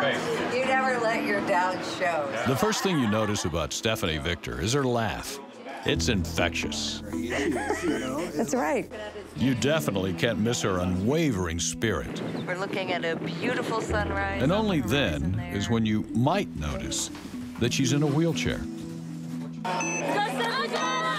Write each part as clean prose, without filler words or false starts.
face. You never let your doubts show. The first thing you notice about Stephani Victor is her laugh. It's infectious. That's right. You definitely can't miss her unwavering spirit. We're looking at a beautiful sunrise. And only then is when you might notice that she's in a wheelchair.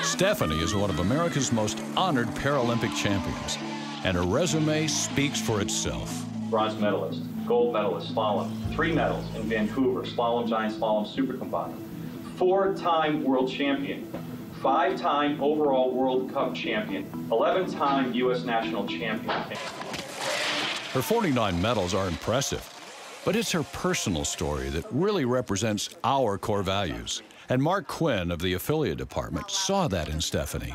Stephani is one of America's most honored Paralympic champions, and her resume speaks for itself. Bronze medalist, gold medalist, slalom, 3 medals in Vancouver, slalom, giant slalom, super combined, 4-time world champion, 5-time overall World Cup champion, 11-time U.S. national champion. Her 49 medals are impressive, but it's her personal story that really represents our core values. And Mark Quinn of the affiliate department saw that in Stephani.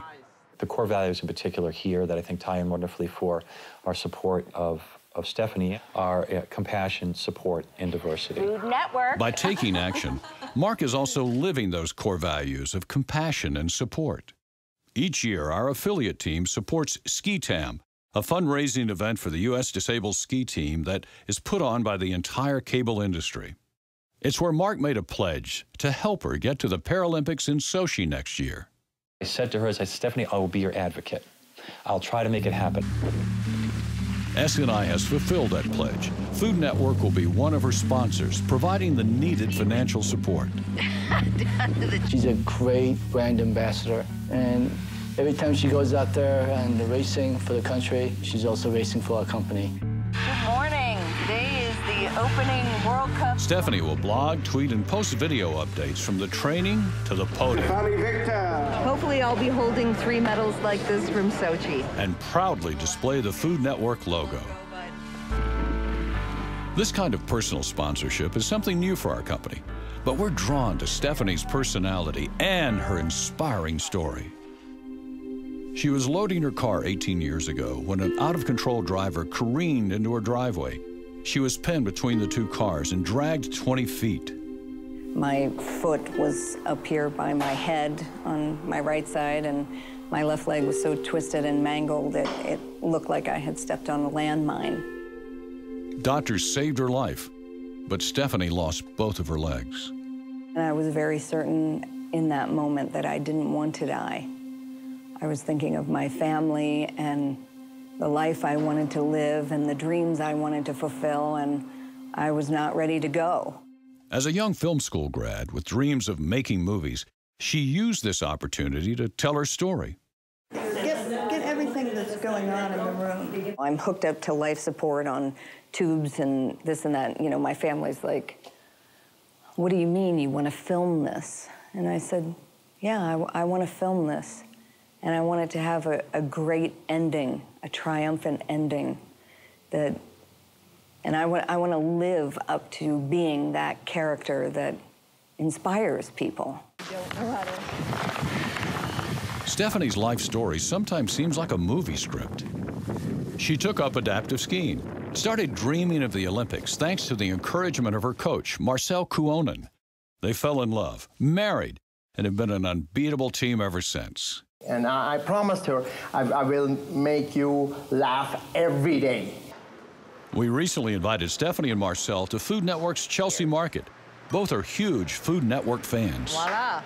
The core values in particular here that I think tie in wonderfully for our support of Stephani are compassion, support, and diversity. Food Network. By taking action, Mark is also living those core values of compassion and support. Each year, our affiliate team supports Ski Tam, a fundraising event for the U.S. disabled ski team that is put on by the entire cable industry. It's where Mark made a pledge to help her get to the Paralympics in Sochi next year. I said to her, I said, Stephani, I will be your advocate. I'll try to make it happen. SNI has fulfilled that pledge. Food Network will be one of her sponsors, providing the needed financial support. She's a great brand ambassador, and every time she goes out there and racing for the country, she's also racing for our company. Good morning. Today is the opening World Cup. Stephani will blog, tweet, and post video updates from the training to the podium. Hopefully I'll be holding 3 medals like this from Sochi. And proudly display the Food Network logo. This kind of personal sponsorship is something new for our company, but we're drawn to Stephani's personality and her inspiring story. She was loading her car 18 years ago when an out-of-control driver careened into her driveway. She was pinned between the 2 cars and dragged 20 feet. My foot was up here by my head on my right side, and my left leg was so twisted and mangled that it looked like I had stepped on a landmine. Doctors saved her life, but Stephani lost both of her legs. And I was very certain in that moment that I didn't want to die. I was thinking of my family and the life I wanted to live and the dreams I wanted to fulfill, and I was not ready to go. As a young film school grad with dreams of making movies, she used this opportunity to tell her story. Get everything that's going on in the room. I'm hooked up to life support on tubes and this and that. You know, my family's like, what do you mean you want to film this? And I said, yeah, I want to film this. And I want it to have a great ending, a triumphant ending. And I want to live up to being that character that inspires people. Stephani's life story sometimes seems like a movie script. She took up adaptive skiing, started dreaming of the Olympics thanks to the encouragement of her coach, Marcel Kuonen. They fell in love, married, and have been an unbeatable team ever since. And I promised her I will make you laugh every day. We recently invited Stephani and Marcel to Food Network's Chelsea Market. Both are huge Food Network fans. Voila.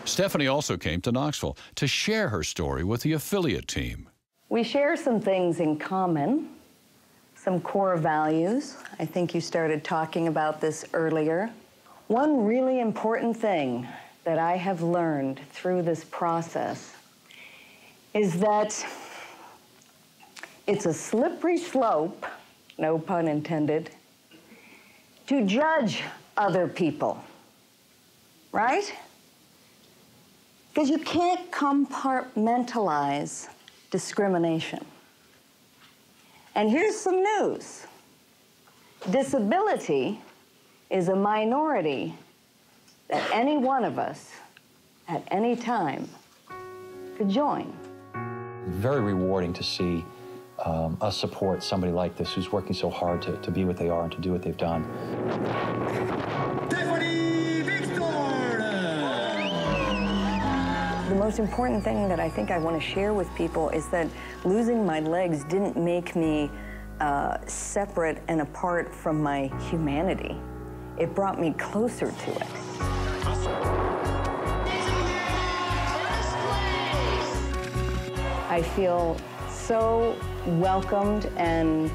Stephani also came to Knoxville to share her story with the affiliate team. We share some things in common, some core values. I think you started talking about this earlier. One really important thing that I have learned through this process is that it's a slippery slope, no pun intended, to judge other people, right? Because you can't compartmentalize discrimination. And here's some news. Disability is a minority that any one of us, at any time, could join. Very rewarding to see us support somebody like this who's working so hard to be what they are and to do what they've done. Stephani Victor! The most important thing that I think I want to share with people is that losing my legs didn't make me separate and apart from my humanity. It brought me closer to it. I feel so welcomed and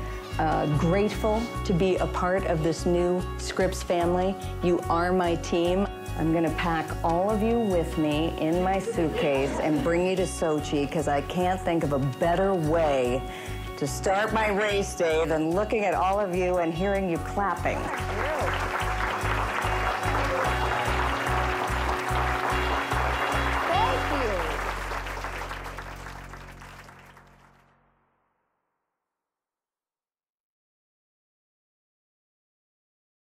grateful to be a part of this new Scripps family. You are my team. I'm gonna pack all of you with me in my suitcase and bring you to Sochi, because I can't think of a better way to start my race day than looking at all of you and hearing you clapping.